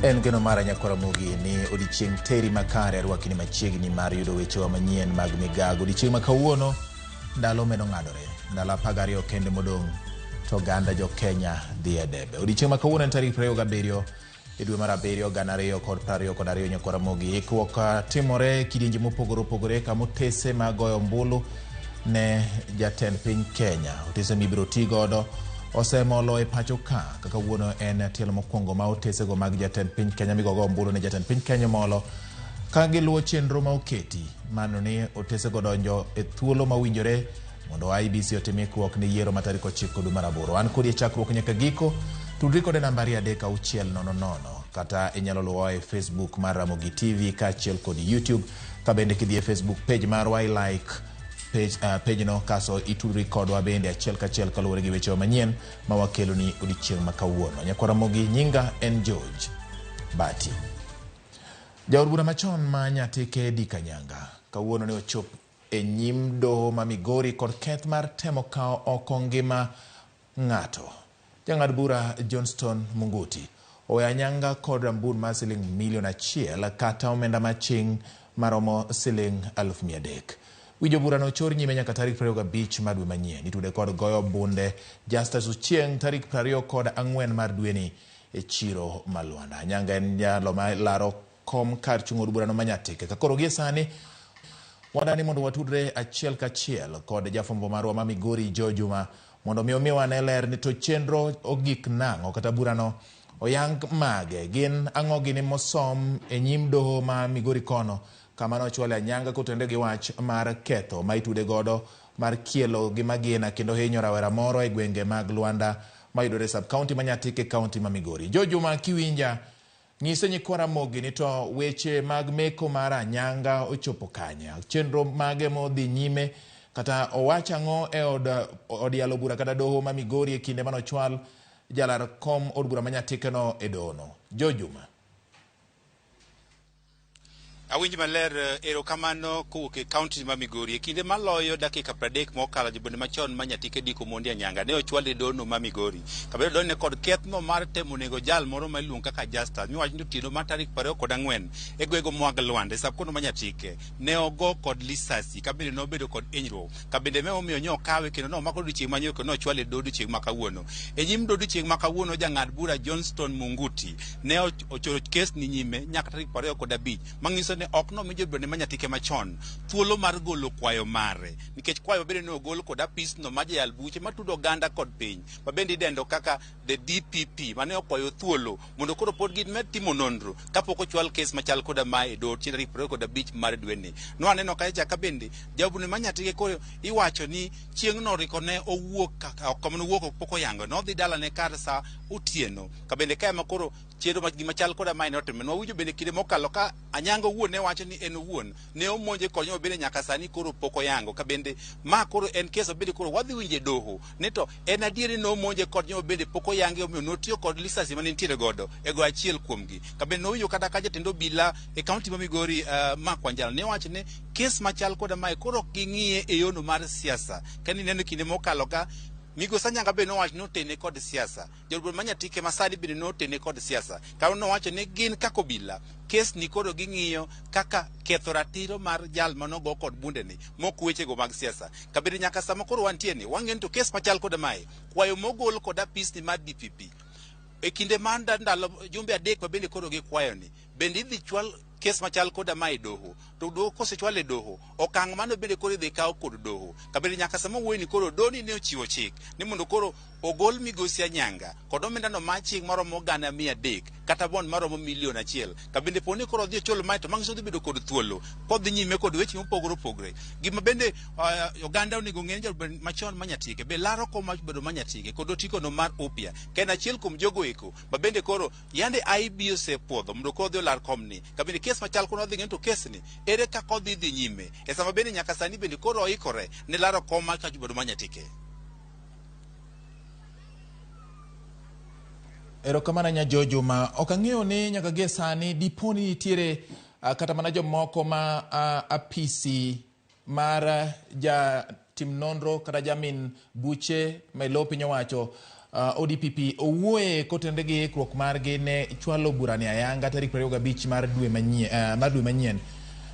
En geno mara Ramogi ni odiochieng' teri makare arwaki ni machiegni mar yudo weche manyien mag migago. Odiochieng' ma kawuono ndalo medo ng'adore. Ndalo 12 kende modong' to ganda jo Kenya dhi e debe. Odiochieng' ma kawuono en tarik 27 e dwe mar 7 2022 nyako Ramogi. Ikruok timore kidienje mopogore opogore kama otese magoyo ombulu ne jatend piny Kenya. Otese mibiro ti godo osemolo e pacho ka kaka wuono en tielo mokwongo ma otesego mag jatend piny Kenya migogo ombulu ne jatend piny Kenya molo ka giluwo chenro ma oketi mano ni otesego donjo e thuolo mawinjore mondo IBC otim ikruok ne yiero ma tarik 9 dwe mar 8. An kodi e chakruok nyaka giko. Tudri kode nambari 3600 kata inyalo luwo e Facebook mar Ramogi TV kaachiel kod YouTube. Ka bende kidhi e Facebook page marwa like page no kaso itudri kodwa bende achiel kachiel kaluwore gi weche manyien ma wakelo ni odiochieng' ma kawuono. Nyako Ramogi nyinga en George Bati. Jaod bura machon ma Nyatike Dikanyanga kawuono ne ochop e nyim doho ma Migori kod keth mar temo kao oko ngima ng'ato. Jang'ad bura Johnston Munguti oweyo Anyanga kod rambun mar siling $1,000,000 kata omenda maching maromo siling 300,000. Wijo bura no chor nyime nyaka tarik 25 mar dwe manyien. Itude kod goyo bunde Justus Ochieng tarik 24 mar dweni e chiro Malwanda. Anyanga en jalo ma laro kom kar chung od bura no ma Nyatike. Kakoro gie sani wadani mondo watudre achiel kachiel kod jafombo marwa ma Migori Jojuma mondo miwa ne ler ni to chenro ogik nang'o kata bura no oyang mage gin ang'o gini mosom e nyim doho ma Migori kono kama no chwale Anyanga kotende gi wach mar ketho ma itude godo mar kielo gi magina kendo hinyo rawera moro e gwenge mag Luanda ma yudore sub county ma Nyatike county ma Migori. Jojuma kiwinja ng'ise nyako Ramogi ni to weche mag meko mar Anyanga ochopo kanya, chenro mage modhi nyime kata owacho ang'o e od yalo bura kata doho ma Migori e kinde mano chwal jalar kom od bura ma Nyatike no e doho no. Jojuma awinj maler erokamano kowuok e kaunti ma Migori e kinde maloyo dakika 30 mokalo jobende machon ma Nyatike Diko mondi Anyanga ne ochwal e dono ma Migori kabedo donne kod kethno mar temo nego jal moro ma iluongo kaka Justus miwacho ni otieno ma tarik 24 e gwego mag Luanda e sapkono ma Nyatike ne ogo kod lisasi kabende nobedo kod hinyruok kabende me omiyo nyo kawe kendo no mako odiochieng' manyo kendo ochwal e odiochieng' ma kawuono e nyim odiochieng' ma kawuono jang'ad bura Johnston Munguti ne ochoro kes ni nyime nyaka tarik 25 mang'iso ne ok no mijo bende ma Nyatike machon thuolo mar golo kwayo mare nikech kwayo bende ne ogol kod apis no ma jayal buche matudo ganda kod piny ma bende idendo kaka the DPP mane okwayo thuolo mondo koro pod gin med timo nonro kapok ochwal kes machal koda ma e do chieng' tarik 25 mar dweni. No aneno kacha ka bende jabune ma Nyatike koro iwacho ni chieng' no riko ne owuok kamano wuok pok oyango no dhi dala ne kar sa otieno ka bende kae ma koro chiedo ma gima chal koda mai notim no winjo bende kinde mokalo ka Anyanga wuon ne wacho ni en wuon ne omonje konyo bende nyaka sani koro pok oyango ka bende ma koro en keso bende koro wadhi winje doho ne to en adieri no omonje konyo bende pok oyange omiyo notiyo kod lisasi mane nitiere godo e go achiel kuomgi ka bende no winjo kata ka jatendo bila e kaunti ma Migori ma Kwanjala ne wacho ne kes machal koda mai koro ging'iye e yono mar siasa kani neno kinde mokalo ka Migosi Anyanga bende nowacho ni otene kod siasa. Jobura ma Nyatike masani bende notene kod siasa. Kano nowacho ni gin kako bila kes ni koro ging'iyo kaka ketho ratiro mar jal manogo kod bunde ni mok weche go mag siasa. Kabende nyaka sama koro wantie ni wang'en to kes machal kod mae kwayo mogol kod apis ni mar DPP. E kinde mar ndalo jumbe 3 ma bende koro gikwayo ni bende idhi chwal kes machal koda mai doho to doho kosechwal e doho okang' mano bende koro idhi kaw kod doho kabende nyaka sama wuoyi ni koro doni ne ochiwo chik ni mondo koro ogol Migosi Anyanga kod omenda no maching maromo gana 300 kata bond maromo $1,000,000 kabende poni koro odhi cholo mai to mang'iso dhi bedo kod thuolo kodhi nyime kod weche mopogore opogore gima bende oganda onego ng'e jobende machon ma Nyatike be laro koma bedo ma Nyatike kod otiko no mar upya ken achiel kuom jogo eko ba bende koro yande IB osepwodho mondo kodhi olar komni kabende kes machal kono dhi ng'en to kes ni ere kaka odhi dhi nyime e sama bende nyaka sani bende koro oikore ne laro kom mar bedo ma Nyatike. Erokamano nya Jojuma ok ang'eyo ni nyaka gie sani diponi nitiere kata mana jomoko ma apisi mar ja tim nonro kata jamin buche ma lo piny owacho ODPP owuoye kotende gi ikruok margi ne chwalo burani ayanga tarik 25 mar dwe manyien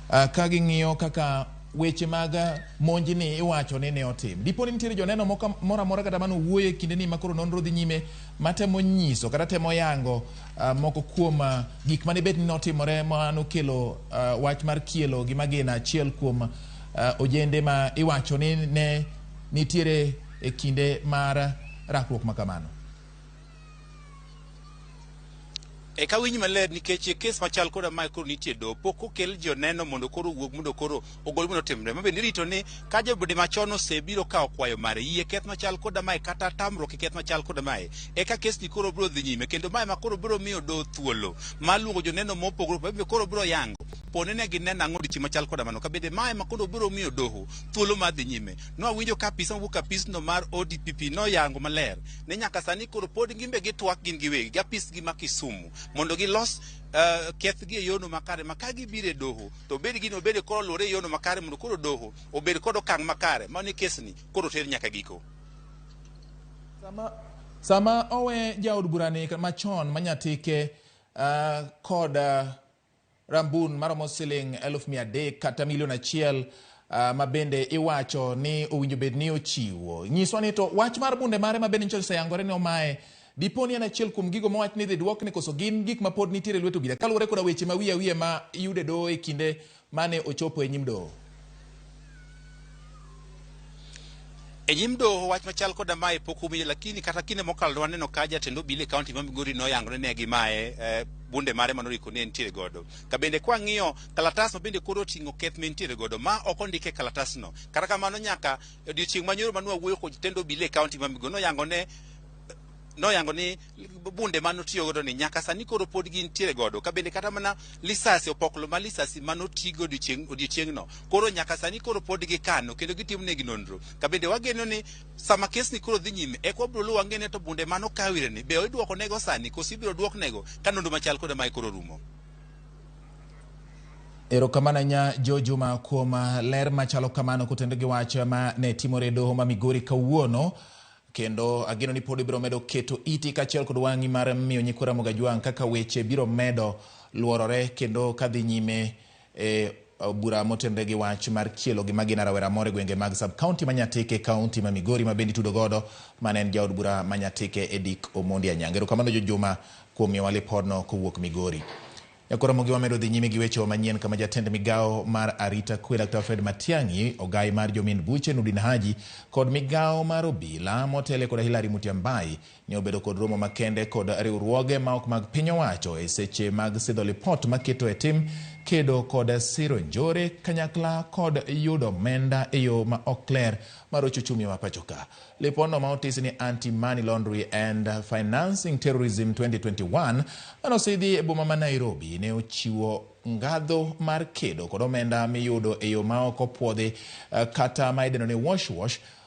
ka ging'iyo kaka weche mag monj ni iwacho ni ne otim. Dipo ni nitiere joneno moro amora kata mano wuoye kinde ni makoro nonro dhi nyime matemo nyiso kata temo yango moko kuom gik mane bet ni notimore mano kelo wach mar kielo gi magina achiel kuom ojende ma iwacho ni ne nitiere e kinde mar rakruok makamano. E ka winj maler nikech kes machal koda mae koro nitie do pok okel joneno mondo koro wuog mondo koro ogol mondo timre mabende rito ni ka jobudi machon osebiro ka okwayo mare yie keth machal koda mae kata tamruok e keth machal koda mae eka kesni koro biro dhi nyime kendo mae ma koro biro miyo do thuolo mar luongo joneno mopogore opogore koro biro yango pone ne gineno ang'o dichi machal koda mano kabende mae ma koro biro miyo doho thuolo mar dhi nyime. Nwawinjo ka apisa mowuok apisno mar ODPP noyango maler ni nyaka sani koro pod gimbe gitwak gin giwegi gi apisgi ma Kisumu mondo gilos kethgi e yono makare ma ka gibiro e doho to bed gino bede koro luwore e yono makare mondo koro doho obed kod okang' makare mano kesni koro ter nyaka giko. Sama owe jaod burani machon manyatike kod rambun maromo siling 1,300 kata $1,000,000 ma bende iwacho ni owinjo bed ni ochiwo. Nyiswa ni to wach mar bunde mare ma bende nchose yangore ni omae dipo ni en achiel kuom gigo mowach ni dhi duokne koso gin gik ma pod nitiere lweto obila kaluwore koda weche ma wiye ma yude doho e kinde mane ochopo e nyim doho. E nyim doho wach machal koda mae pok umiyo lakini kata kinde mokalo waneno ka jatend obila e kaunti ma Migori noyangore ne gi mae bunde mare manoriko ne nitiere godo. Ka bende kwa ng'iyo kalatas ma bende koro ting'o keth ma nitiere godo ma ok ondike kalatasno. Kata kamano nyaka odiochieng' manyoro manu awuoyo kod jatend obila e kaunti ma Migori noyango ni bunde manotiyo godo ni nyaka sani koro pod gintiere godo ka bende kata mana lisasi opoklo ma lisasi manotigo odiochieng'no koro nyaka sani koro pod gikano kendo gitimo negi nonro ka bende wageno ni sama kesni koro dhi nyime e kwa brolo wangene to bunde mano kawire ni be iduoko nego sani koso ibiro duok nego ka nonro machal koda mae koro rumo. Erokamano nya Jojuma kuom ler machalo kamano kotende gi wach ma ne timore doho ma Migori kawuono kendo ageno ni pod biro medo keto iti kachiel kod wang'i mar miyo nyikora Mogajwang' kaka weche biro medo luorore kendo kadhi nyime bura motende gi wach mar kielo gi magina rawera more gwenge mag sub county manyatike kaunti ma Migori ma bendi tudo godo manen jaod bura manyatike Edik Omondi Anyang'. Erokamano Jojuma kuom miyowa lipodno kowuok Migori. Yakora mogi wamedo dhi nyime gi weche manyien kama jatend migao mar arita kwe Dr. Fred Matiang'i, ogai mar jomin buche Nurdin Haji kod migao mar obila motele kod Hilary Mutyambai ne obedo kod romo makende kod riwruoge ma ok mag piny owacho e seche mag sidho lipot maketo e tim kedo kod siro njore kanyakla kod yudo omenda e yo ma ok ler mar ochumi ma pachoka. Lipono ma otis ni Anti-Money Laundering and Financing Terrorism 2021 manosidhi e boma ma Nairobi ne ochiwo ngadho mar kedo kod omenda miyudo e yo ma ok opuodhi kata ma idendo ni wash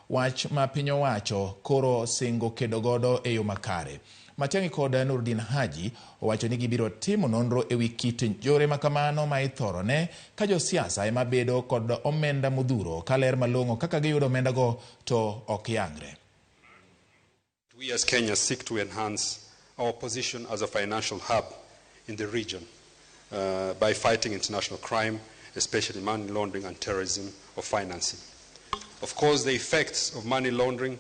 wach ma piny owacho koro singo kedo godo e yo makare. Matiang'i kod Nurdin Haji owacho ni gibiro timo nonro e wi kit njore makamano ma ithorone ka josiasa ema bedo kod omenda modhuro ka ler malong'o kaka giyudo omenda go to ok yangre. We as Kenya seek to enhance our position as a financial hub in the region by fighting international crime, especially money laundering and terrorism or financing. Of course, the effects of money laundering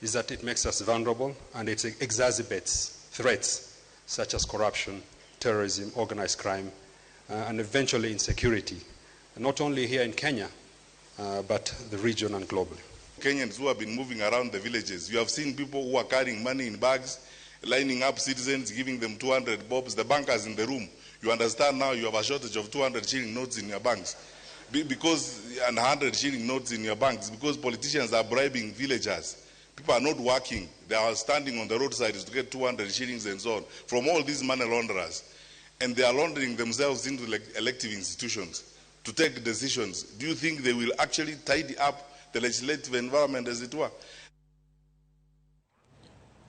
is that it makes us vulnerable and it exacerbates threats such as corruption, terrorism, organized crime, and eventually insecurity, not only here in Kenya, but the region and globally. Kenyans who have been moving around the villages, you have seen people who are carrying money in bags, lining up citizens, giving them 200 bobs. The bankers in the room, you understand now you have a shortage of 200 shilling notes in your banks. And 100 shilling notes in your banks because politicians are bribing villagers. People are not working. They are standing on the roadside to get 200 shillings and so on from all these money launderers. And they are laundering themselves into elective institutions to take decisions. Do you think they will actually tidy up the legislative environment as it were?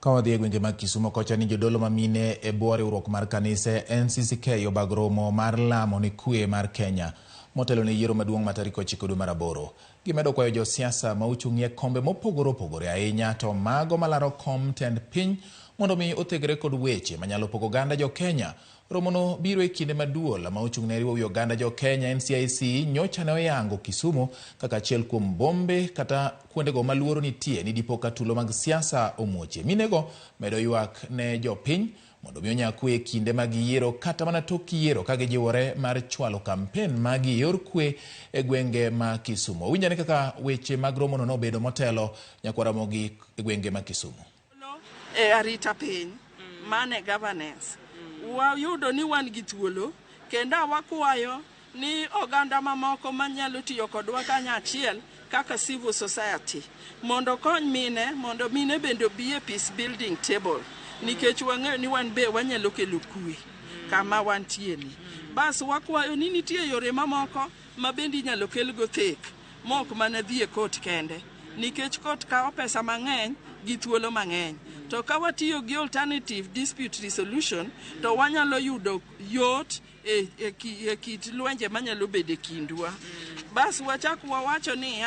Kawadhi gwenge mag Kisumo kocha ni jodolo mamine e bwo riwruok mar kanise NCCK obagromo mar lamo ni kwe mar Kenya. motelo ne yiero maduong' ma tarik 9 dwe mar aboro. Gimedo kwayo josiasa ma ochung'ie kombe mopogore opogore ahinya to mago malaro kom tend piny mondo mi othegre kod weche manyalo pogo oganda jo Kenya. Romono biro e kinde maduol ma ochung'ne riwo wi oganda jo Kenya. NCIC nyocha ne oyango Kisumu kaka achiel kuom bombe kata kuondego maluoro nitie ni dipo ka tulo mag siasa omuoche. Minego medo ywak ne jopiny mondo mi onya kwe e kinde mag yiero kata mana tok yiero ka gijiwore mar chwalo kampen mag yor kwe e gwenge ma Kisumu. Winjane kaka weche mag romono nobedo motelo nyakwara Ramogi e gwenge ma Kisumu. E arita piny mane governance wayudo ni wan gi thuolo kendo wakwayo ni oganda mamoko manyalo tiyo kodwa kanyachiel kaka civil society mondo kony mine mondo mine bende bi e peace building table nikech wang'eyo ni wan be wanyalo kelo kwe kama wantie ni. Bas wakwayo ni nitie yore mamoko ma bende inyalo kelgo thek mok mana dhi e court kende nikech court kawo pesa mang'eny gi thuolo mang'eny. To ka watiyo gi alternative dispute resolution to wanyalo yudo yot e kit lwenje manyalo bedo e kindwa. Bas wachak wawacho ni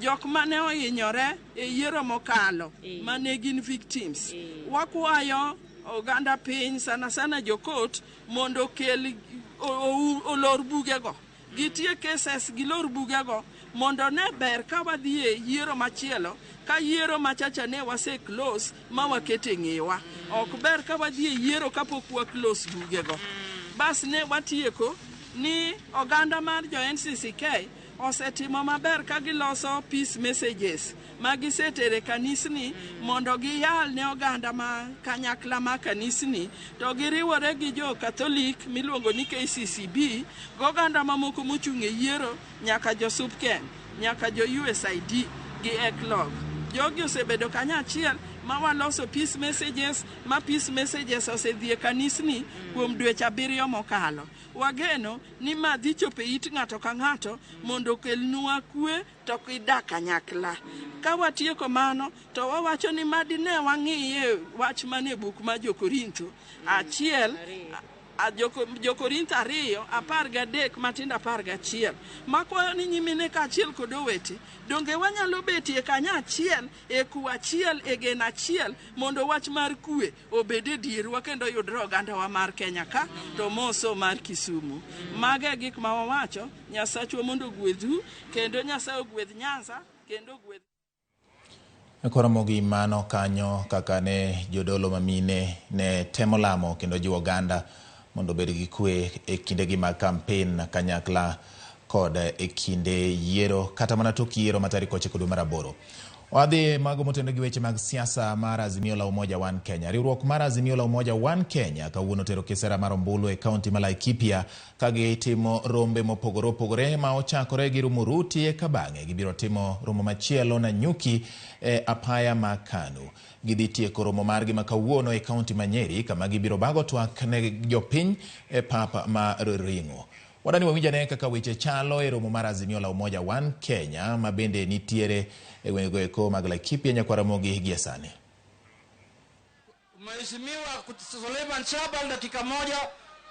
jok mane ohinyore e yiero mokalo mane gin victims wakwayo oganda piny sana jo court mondo kel olor bugego gitie cases gilor bugego mondo ne ber ka wadhi e yiero machielo ka yiero machacha ne wase close ma wakete ng'ewa ok ber ka wadhi e yiero kapok wa close bugego. Bas ne watieko ni oganda mar jo NCCK osetimo maber ka giloso peace messages magisetere kanisni mondo giyal ne oganda ma kanyakla ma kanisni to giriwore gi jo Catholic miluongo ni KCCB goganda mamoko mochung' e yiero nyaka jo Subken nyaka jo USID gi ECLOG. Jogi osebedo kanyachiel ma waloso peace messages ma peace messages osedhi e kanisni kuom dweche 7 mokalo. Wageno ni ma dhi chopo it ng'ato ka ng'ato mondo kelnwa kwe to kidak kanyakla. Ka watieko mano to wawacho ni madine wang'iye wach mane buk ma Jo-Korintho achiel Jo-Korintho 2:13 matindo 11 makwayo ni nyimine ka achiel kod owete donge wanyalo betie kanyachiel e kuachiel e gena achiel mondo wach mar kwe obed e dierwa kendo yudre oganda wa mar Kenya ka to moso mar Kisumu. Mage gik ma wawacho. Nyasachwa mondo gwedhu kendo Nyasaye ogwedh Nyanza kendo ogwedh Ramogi mano kanyo kaka ne jodolo mamine ne temo lamo kendo jiwo oganda mondo bed gi kwe e kinde gi mag kampen kanyakla kod e kinde yiero kata mana tok yiero ma tarik 9 dwe mar aboro. Wadhi mago motende gi weche mag siasa mar Azimio la Umoja One Kenya. Riwruok mar Azimio la Umoja One Kenya kawuono tero kisera mar ombulu e kaunti ma Laikipia ka gitimo rombe mopogore opogore ma ochakore gi Rumuruti e Kabange. Gibiro timo romo machielo na Nyuki e apaya ma Kanu. Gidhi tieko romo margi ma kawuono e kaunti ma Nyeri kama gibiro bago twak ne jopiny e papa ma Ringo. Wadani wawinjane kaka weche chalo e romo mar Azimio la Umoja One Kenya ma bende nitiere e gwengego eko mag Laikipia nyakwara Ramogi gie sani. Mheshimiwa Suleiman Shabal dakika moja.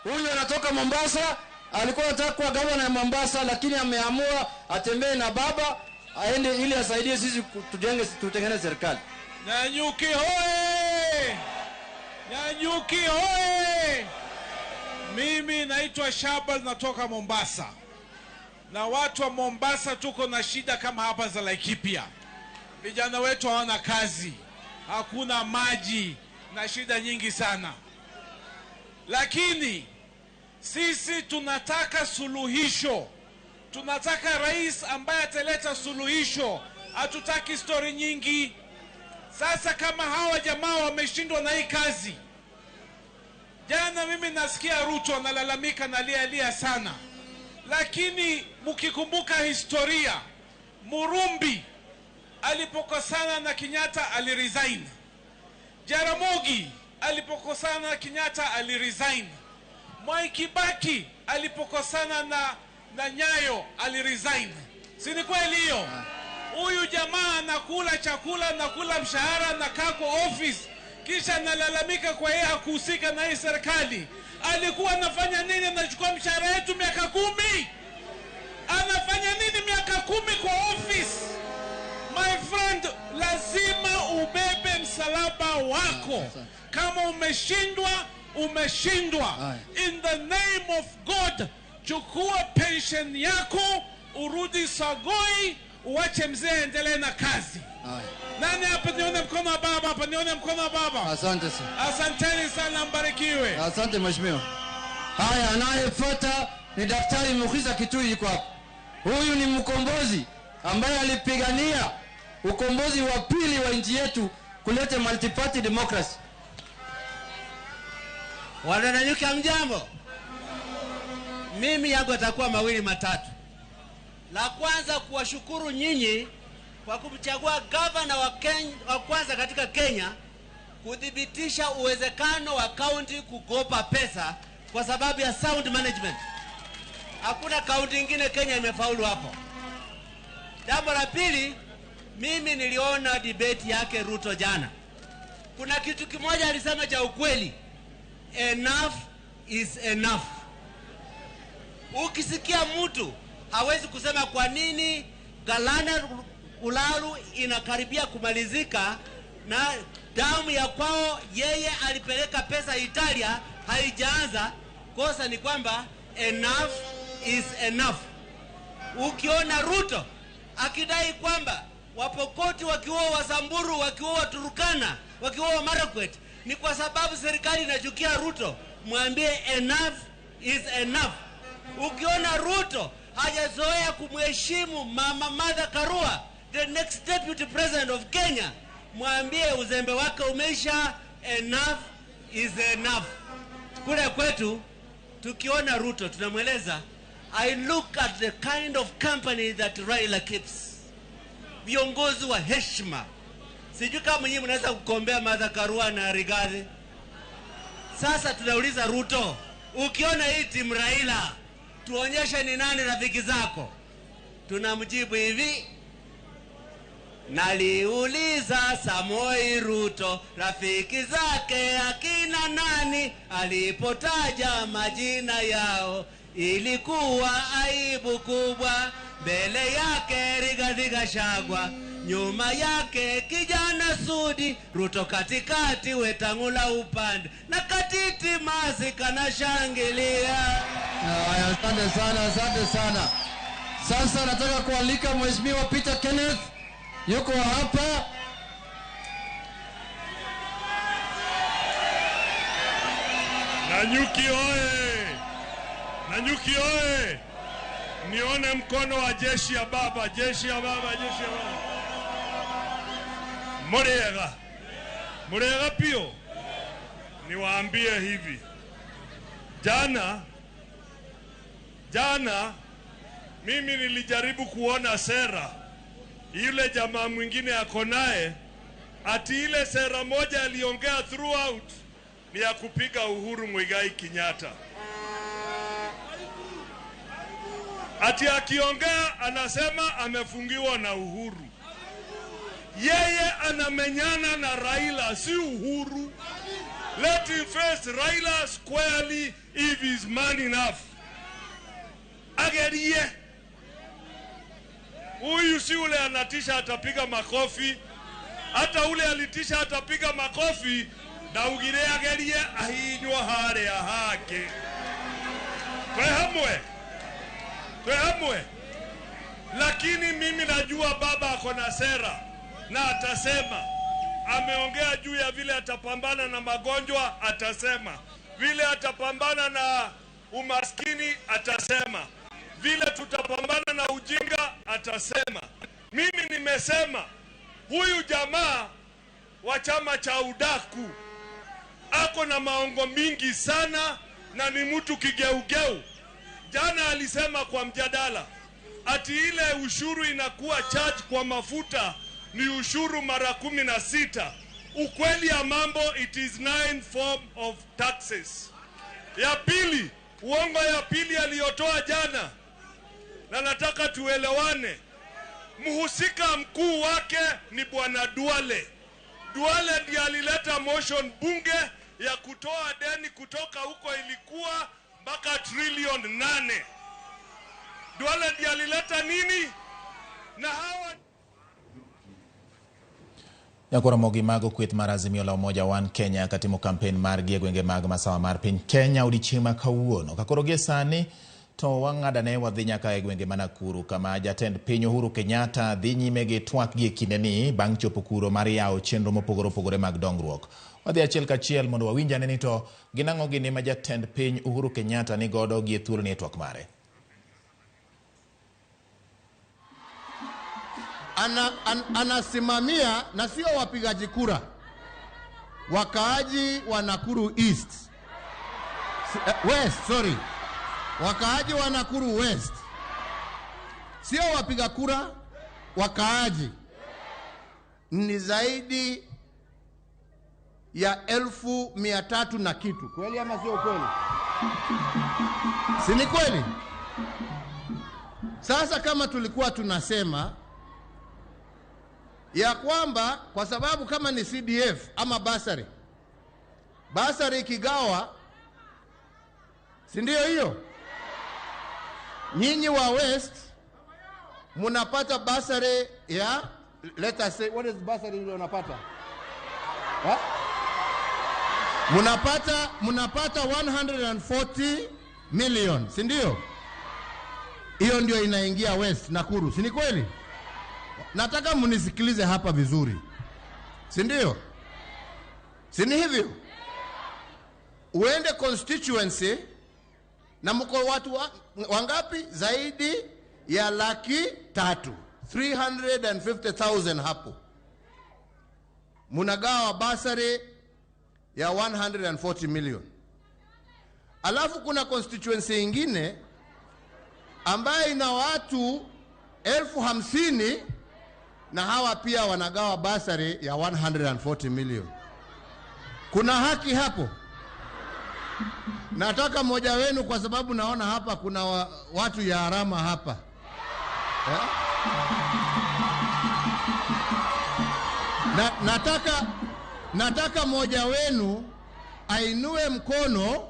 Huyu anatoka Mombasa, alikuwa anataka kuwa gavana ya Mombasa lakini ameamua atembee na baba aende ili asaidie sisi tutengeneze serikali. Nanyuki hoye! Nanyuki hoye! Mimi naitwa Shabal natoka Mombasa. Na watu wa Mombasa tuko na shida kama hapa za Laikipia. Vijana wetu hawana kazi, hakuna maji na shida nyingi sana. Lakini sisi tunataka suluhisho. Tunataka rais ambaye ataleta suluhisho. Hatutaki story nyingi. Sasa kama hawa jamaa wameshindwa na hii kazi. Jana mimi nasikia Ruto analalamika na lia sana. Lakini mkikumbuka historia, Murumbi alipokosana na Kenyatta aliresign. Jaramogi alipokosana na Kenyatta aliresign. Mwai Kibaki alipokosana na Nyayo aliresign. Si ni kweli hiyo? Huyu jamaa anakula chakula, anakula mshahara, na kako office, kisha analalamika kwa yeye hakuhusika na hii serikali. Alikuwa anafanya nini? Anachukua mshahara yetu miaka 10. yako. Kama umeshindwa, umeshindwa. In the name of God, chukua pension yako, urudi Sogoi, uache mzee endelee na kazi. Nani hapa nione mkono wa baba? Hapa nione mkono wa baba. Asante sana. Asanteni sana, mbarikiwe. Asante mheshimiwa. Haya, anayefuata ni Daktari Mukhiza Kitui yuko hapa. Huyu ni mkombozi ambaye alipigania ukombozi wa pili wa nchi yetu kuleta multi-party democracy. Wanananyuki mjambo. Mimi yangu atakuwa mawili matatu. La kwanza kuwashukuru nyinyi kwa kumchagua gavana wa kwanza katika Kenya kudhibitisha uwezekano wa county kukopa pesa kwa sababu ya sound management. Hakuna county nyingine Kenya imefaulu hapo. Jambo la pili, mimi niliona debate yake Ruto jana. Kuna kitu kimoja alisema cha ukweli. Enough is enough. Ukisikia mtu hawezi kusema kwa nini Galana Ulalu inakaribia kumalizika na damu ya kwao yeye alipeleka pesa Italia haijaanza, kosa ni kwamba enough is enough. Ukiona Ruto akidai kwamba Wapokoti wakiwa Wasamburu, wakiwa Turukana, wakiwa Marakwet, ni kwa sababu serikali inachukia Ruto, mwambie enough is enough. Ukiona Ruto hajazoea kumheshimu Mama Martha Karua, the next deputy president of Kenya, mwambie uzembe wake umeisha. Enough is enough. Kule kwetu tukiona Ruto tunamweleza, I look at the kind of company that Raila keeps. Viongozi wa heshima. Sijui kama nyinyi mnaweza kukombea Martha Karua na Rigathi. Sasa tunauliza Ruto, ukiona hii timu Raila, tuonyeshe ni nani rafiki zako. Tunamjibu hivi, naliuliza Samoei Ruto rafiki zake akina nani, alipotaja majina yao ilikuwa aibu kubwa. Mbele yake Rigathi Gachagua, nyuma yake kijana Sudi, Ruto katikati, Wetangula upande, na Katiti Masi kanashangilia. Asante sana, asante sana. Sasa nataka kualika Mheshimiwa Peter Kenneth yuko hapa. Nanyuki oye! Nanyuki oye! Nione mkono wa jeshi ya baba, jeshi ya baba, jeshi ya baba. Murega. Murega pio. Niwaambie hivi. Jana mimi nilijaribu kuona sera. Yule jamaa mwingine ako naye, ati ile sera moja aliongea throughout ni ya kupiga Uhuru Muigai Kenyatta. Ati akiongea anasema amefungiwa na Uhuru. Yeye anamenyana na Raila, si Uhuru. Let him face Raila squarely if he's man enough. Agerie. Huyu si ule anatisha atapiga makofi. Hata ule alitisha atapiga makofi. Na ugire agerie ahinywa hare ya hake. Tuhamwe. Lakini mimi najua baba ako na sera. Na atasema. Ameongea juu ya vile atapambana na magonjwa, atasema. Vile atapambana na umaskini, atasema. Vile tutapambana na ujinga, atasema. Mimi nimesema huyu jamaa wa chama cha udaku ako na maongo mingi sana na ni mtu kigeugeu. Jana alisema kwa mjadala ati ile ushuru inakuwa charge kwa mafuta ni ushuru mara 16. Ukweli ya mambo, it is 9 form of taxes. Ya pili, uongo ya pili aliyotoa jana, na nataka tuelewane, mhusika mkuu wake ni bwana Duale. Duale ndiye alileta motion bunge ya kutoa deni kutoka huko ilikuwa mpaka trilioni 8. Duale ndiye alileta nini? Na hawa Ramogi mago kweth mar Azimio la Umoja One Kenya katimo kampen mar gi gwenge mag masawa mar piny Kenya odiochieng' ma kawuono. Kakoro gie sani to wang'adane wadhi nyaka e gwenge ma Nakuru kama jatend piny Uhuru Kenyatta dhi nyime gi twak gi kindeni bang' chopo kuro mar yawo chenro mopogore opogore mag dongruok. Wadhi achiel kachiel mondo wawinjane ni to ginang'o gini ma jatend piny Uhuru Kenyatta ni godo gi thuolo ni twak mare. Anasimamia na sio wapigaji kura, wakaaji wa Nakuru wakaaji wa Nakuru West, sio wapiga kura, wakaaji ni zaidi ya 1,300 na kitu. Kweli ama sio kweli? Si ni kweli? Sasa kama tulikuwa tunasema ya kwamba kwa sababu kama ni CDF ama basari kigawa, si ndio hiyo? Nyinyi wa West munapata basari ya, let us say, what is basari ile unapata? Munapata 140 million, si ndio? Hiyo ndio inaingia West Nakuru, si ni kweli? Nataka munisikilize hapa vizuri, si ndio? Si ni hivyo? Uende constituency na mko watu wangapi? Zaidi ya 300,000, 350,000 hapo. Munagawa basari ya 140 million. Alafu kuna constituency ingine ambayo ina watu 50,000 na hawa pia wanagawa basari ya 140 million. Kuna haki hapo? Nataka mmoja wenu, kwa sababu naona hapa kuna watu ya harama hapa. Nataka mmoja wenu ainue mkono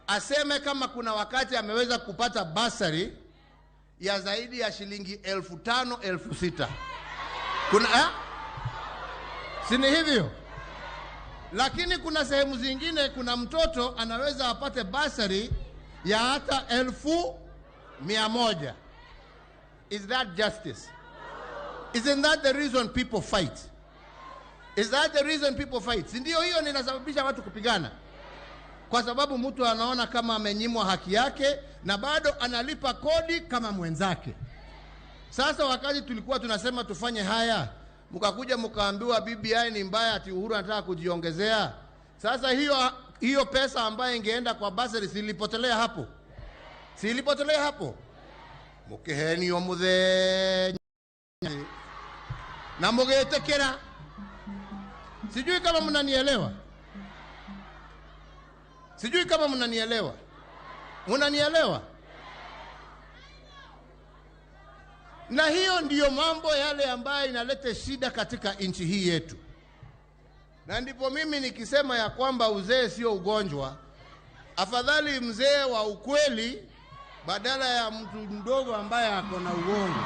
aseme kama kuna wakati ameweza kupata basari ya zaidi ya shilingi 5,000, 6,000. Kuna sini hivyo? Lakini kuna sehemu zingine kuna mtoto anaweza apate basari ya hata 1,100. Is that justice? Isn't that the reason people fight? Is that the reason people fight? Si ndio hiyo ninasababisha watu kupigana? Kwa sababu mtu anaona kama amenyimwa haki yake na bado analipa kodi kama mwenzake. Sasa wakati tulikuwa tunasema tufanye haya, mkakuja mkaambiwa BBI ni mbaya, ati Uhuru anataka kujiongezea. Sasa hiyo pesa ambayo ingeenda kwa basari silipotelea hapo. Silipotelea hapo. Mukeheni omuthe na mugetekera. Sijui kama mnanielewa. Sijui kama mnanielewa. Mnanielewa? Na hiyo ndiyo mambo yale ambayo inaleta shida katika nchi hii yetu. Na ndipo mimi nikisema ya kwamba uzee sio ugonjwa, afadhali mzee wa ukweli badala ya mtu mdogo ambaye ako na uongo.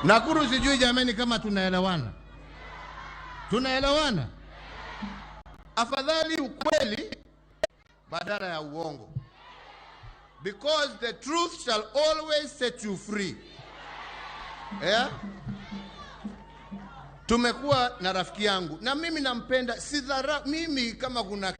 Nakuru, sijui jamani kama tunaelewana. Tunaelewana? Afadhali ukweli badala ya uongo. Because the truth shall always set you free. Tumekuwa na rafiki yangu na mimi nampenda, mimi kama kuna